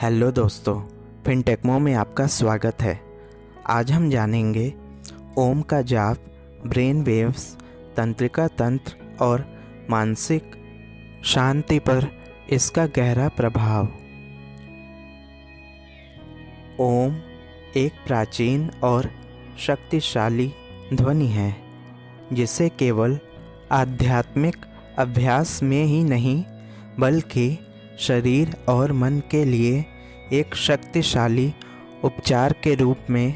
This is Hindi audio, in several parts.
हेलो दोस्तों, फिनटेक्मो में आपका स्वागत है। आज हम जानेंगे ओम का जाप, ब्रेन वेव्स, तंत्रिका तंत्र और मानसिक शांति पर इसका गहरा प्रभाव। ओम एक प्राचीन और शक्तिशाली ध्वनि है जिसे केवल आध्यात्मिक अभ्यास में ही नहीं बल्कि शरीर और मन के लिए एक शक्तिशाली उपचार के रूप में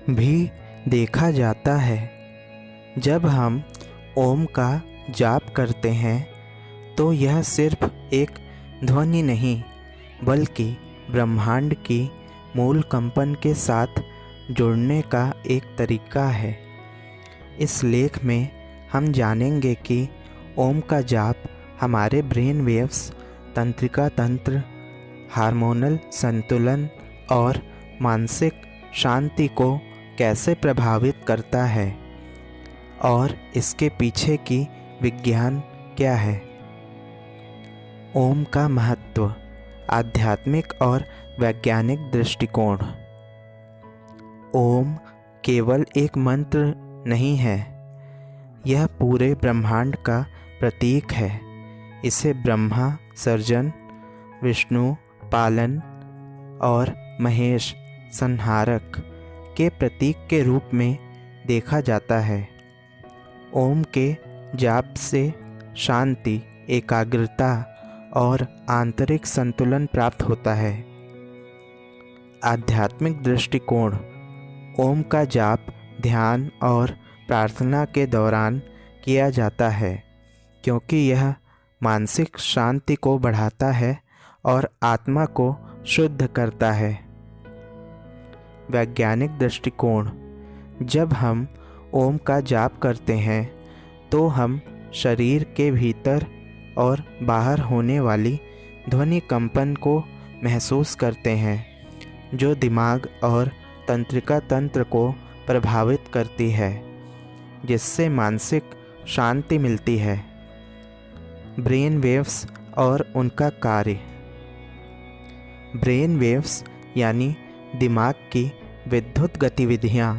भी देखा जाता है। जब हम ओम का जाप करते हैं तो यह सिर्फ एक ध्वनि नहीं बल्कि ब्रह्मांड की मूल कंपन के साथ जुड़ने का एक तरीका है। इस लेख में हम जानेंगे कि ओम का जाप हमारे ब्रेन वेव्स, तंत्रिका तंत्र, हार्मोनल संतुलन और मानसिक शांति को कैसे प्रभावित करता है और इसके पीछे की विज्ञान क्या है। ओम का महत्व, आध्यात्मिक और वैज्ञानिक दृष्टिकोण। ओम केवल एक मंत्र नहीं है, यह पूरे ब्रह्मांड का प्रतीक है। इसे ब्रह्मा सर्जन, विष्णु पालन और महेश संहारक के प्रतीक के रूप में देखा जाता है। ओम के जाप से शांति, एकाग्रता और आंतरिक संतुलन प्राप्त होता है। आध्यात्मिक दृष्टिकोण। ओम का जाप ध्यान और प्रार्थना के दौरान किया जाता है क्योंकि यह मानसिक शांति को बढ़ाता है और आत्मा को शुद्ध करता है। वैज्ञानिक दृष्टिकोण। जब हम ओम का जाप करते हैं तो हम शरीर के भीतर और बाहर होने वाली ध्वनि कंपन को महसूस करते हैं जो दिमाग और तंत्रिका तंत्र को प्रभावित करती है, जिससे मानसिक शांति मिलती है। ब्रेन वेव्स और उनका कार्य। ब्रेन वेव्स यानी दिमाग की विद्युत गतिविधियाँ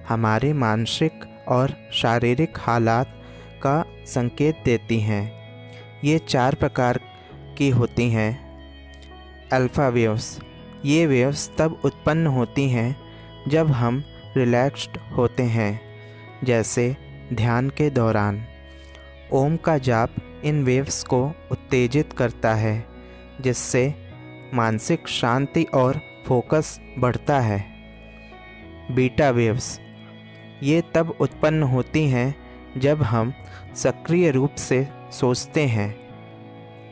हमारे मानसिक और शारीरिक हालात का संकेत देती हैं। ये 4 प्रकार की होती हैं। Alpha waves. ये वेव्स तब उत्पन्न होती हैं जब हम रिलैक्स्ड होते हैं, जैसे ध्यान के दौरान। ओम का जाप इन वेव्स को उत्तेजित करता है जिससे मानसिक शांति और फोकस बढ़ता है। Beta waves. ये तब उत्पन्न होती हैं जब हम सक्रिय रूप से सोचते हैं।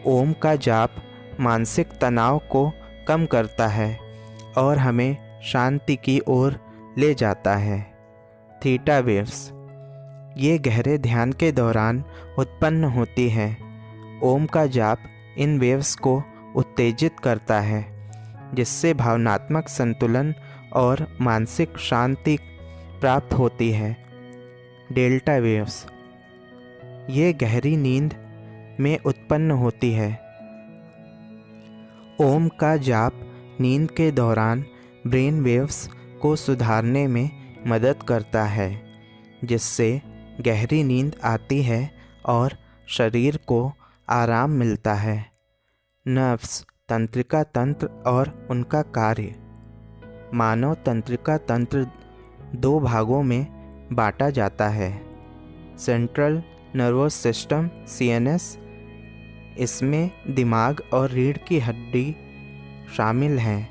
ओम का जाप मानसिक तनाव को कम करता है और हमें शांति की ओर ले जाता है। Theta waves. ये गहरे ध्यान के दौरान उत्पन्न होती है। ओम का जाप इन वेव्स को उत्तेजित करता है जिससे भावनात्मक संतुलन और मानसिक शांति प्राप्त होती है। Delta waves. ये गहरी नींद में उत्पन्न होती है। ओम का जाप नींद के दौरान ब्रेन वेव्स को सुधारने में मदद करता है जिससे गहरी नींद आती है और शरीर को आराम मिलता है। नर्व्स, तंत्रिका तंत्र और उनका कार्य। मानव तंत्रिका तंत्र 2 भागों में बांटा जाता है। सेंट्रल नर्वस सिस्टम CNS, इसमें दिमाग और रीढ़ की हड्डी शामिल हैं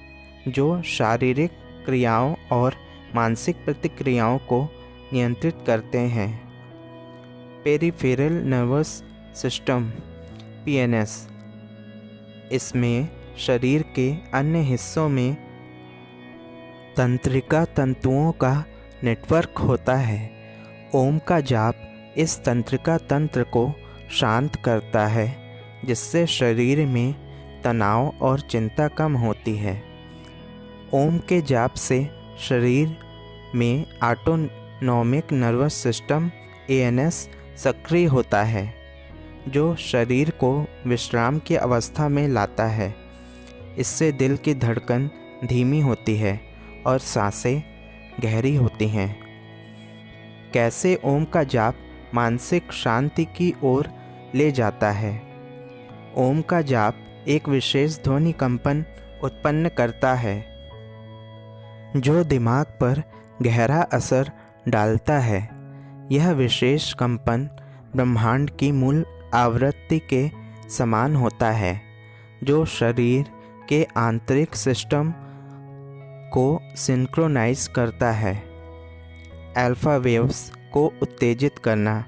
जो शारीरिक क्रियाओं और मानसिक प्रतिक्रियाओं को नियंत्रित करते हैं। पेरिफेरल नर्वस सिस्टम PNS, इसमें शरीर के अन्य हिस्सों में तंत्रिका तंतुओं का नेटवर्क होता है। ओम का जाप इस तंत्रिका तंत्र को शांत करता है जिससे शरीर में तनाव और चिंता कम होती है। ओम के जाप से शरीर में ऑटोनॉमिक नर्वस सिस्टम ANS सक्रिय होता है जो शरीर को विश्राम की अवस्था में लाता है। इससे दिल की धड़कन धीमी होती है और सांसें गहरी होती हैं। कैसे ओम का जाप मानसिक शांति की ओर ले जाता है। ओम का जाप एक विशेष ध्वनि कंपन उत्पन्न करता है जो दिमाग पर गहरा असर डालता है। यह विशेष कंपन ब्रह्मांड की मूल आवृत्ति के समान होता है जो शरीर के आंतरिक सिस्टम को सिंक्रोनाइज करता है। अल्फा वेव्स को उत्तेजित करना।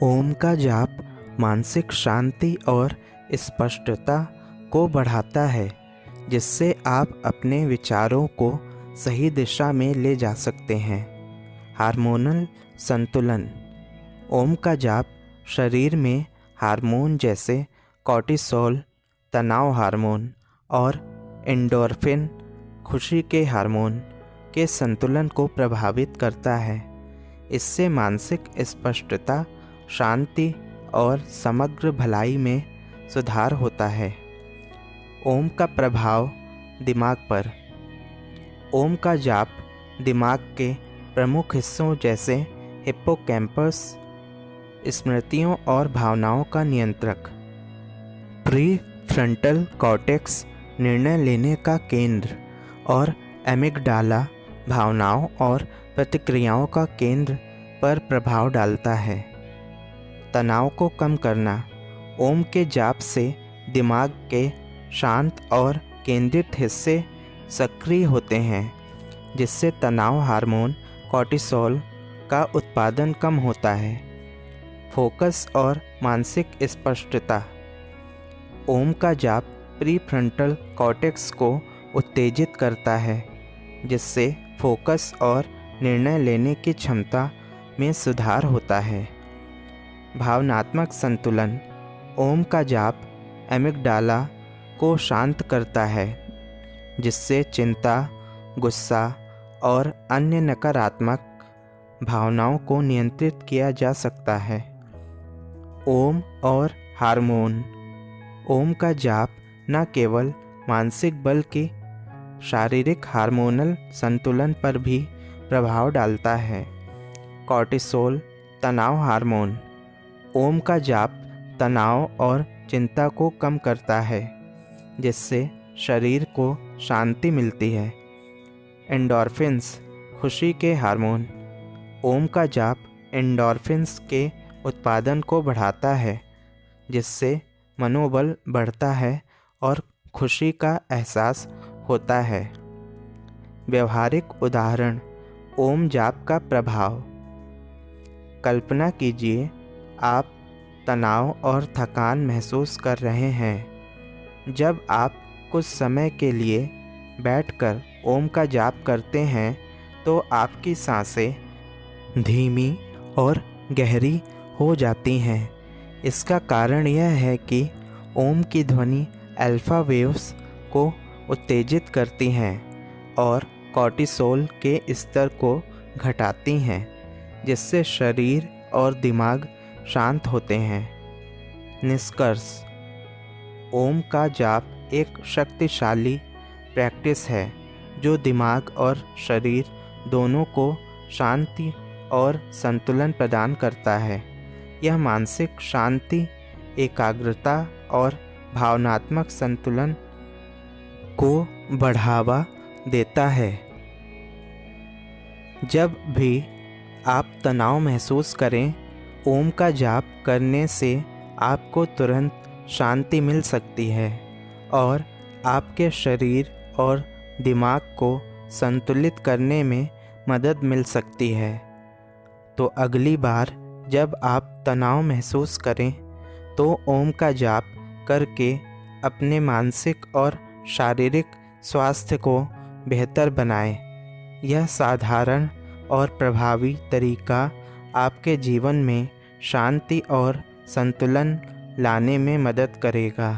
ओम का जाप मानसिक शांति और स्पष्टता को बढ़ाता है जिससे आप अपने विचारों को सही दिशा में ले जा सकते हैं। हार्मोनल संतुलन। ओम का जाप शरीर में हार्मोन जैसे कॉर्टिसोल तनाव हार्मोन और एंडोर्फिन खुशी के हार्मोन के संतुलन को प्रभावित करता है। इससे मानसिक स्पष्टता, शांति और समग्र भलाई में सुधार होता है। ओम का प्रभाव दिमाग पर। ओम का जाप दिमाग के प्रमुख हिस्सों जैसे हिप्पोकैम्पस, स्मृतियों और भावनाओं का नियंत्रक, प्री फ्रंटल कॉर्टेक्स निर्णय लेने का केंद्र और एमिगडाला भावनाओं और प्रतिक्रियाओं का केंद्र पर प्रभाव डालता है। तनाव को कम करना। ओम के जाप से दिमाग के शांत और केंद्रित हिस्से सक्रिय होते हैं जिससे तनाव हार्मोन कॉर्टिसोल का उत्पादन कम होता है। फोकस और मानसिक स्पष्टता। ओम का जाप प्रीफ्रंटल कॉर्टेक्स को उत्तेजित करता है जिससे फोकस और निर्णय लेने की क्षमता में सुधार होता है। भावनात्मक संतुलन। ओम का जाप एमिगडाला को शांत करता है जिससे चिंता, गुस्सा और अन्य नकारात्मक भावनाओं को नियंत्रित किया जा सकता है। ओम और हार्मोन। ओम का जाप न केवल मानसिक बल्कि शारीरिक हार्मोनल संतुलन पर भी प्रभाव डालता है। कॉर्टिसोल तनाव हार्मोन। ओम का जाप तनाव और चिंता को कम करता है जिससे शरीर को शांति मिलती है। एंडोर्फिन्स खुशी के हार्मोन। ओम का जाप एंडोर्फिन्स के उत्पादन को बढ़ाता है जिससे मनोबल बढ़ता है और खुशी का एहसास होता है। व्यवहारिक उदाहरण। ओम जाप का प्रभाव। कल्पना कीजिए आप तनाव और थकान महसूस कर रहे हैं। जब आप कुछ समय के लिए बैठकर ओम का जाप करते हैं तो आपकी सांसें धीमी और गहरी हो जाती हैं। इसका कारण यह है कि ओम की ध्वनि अल्फा वेव्स को उत्तेजित करती हैं और कॉर्टिसोल के स्तर को घटाती हैं जिससे शरीर और दिमाग शांत होते हैं। निष्कर्ष। ओम का जाप एक शक्तिशाली प्रैक्टिस है जो दिमाग और शरीर दोनों को शांति और संतुलन प्रदान करता है। यह मानसिक शांति, एकाग्रता और भावनात्मक संतुलन को बढ़ावा देता है। जब भी आप तनाव महसूस करें, ओम का जाप करने से आपको तुरंत शांति मिल सकती है और आपके शरीर और दिमाग को संतुलित करने में मदद मिल सकती है। तो अगली बार जब आप तनाव महसूस करें तो ओम का जाप करके अपने मानसिक और शारीरिक स्वास्थ्य को बेहतर बनाएं। यह साधारण और प्रभावी तरीका आपके जीवन में शांति और संतुलन लाने में मदद करेगा।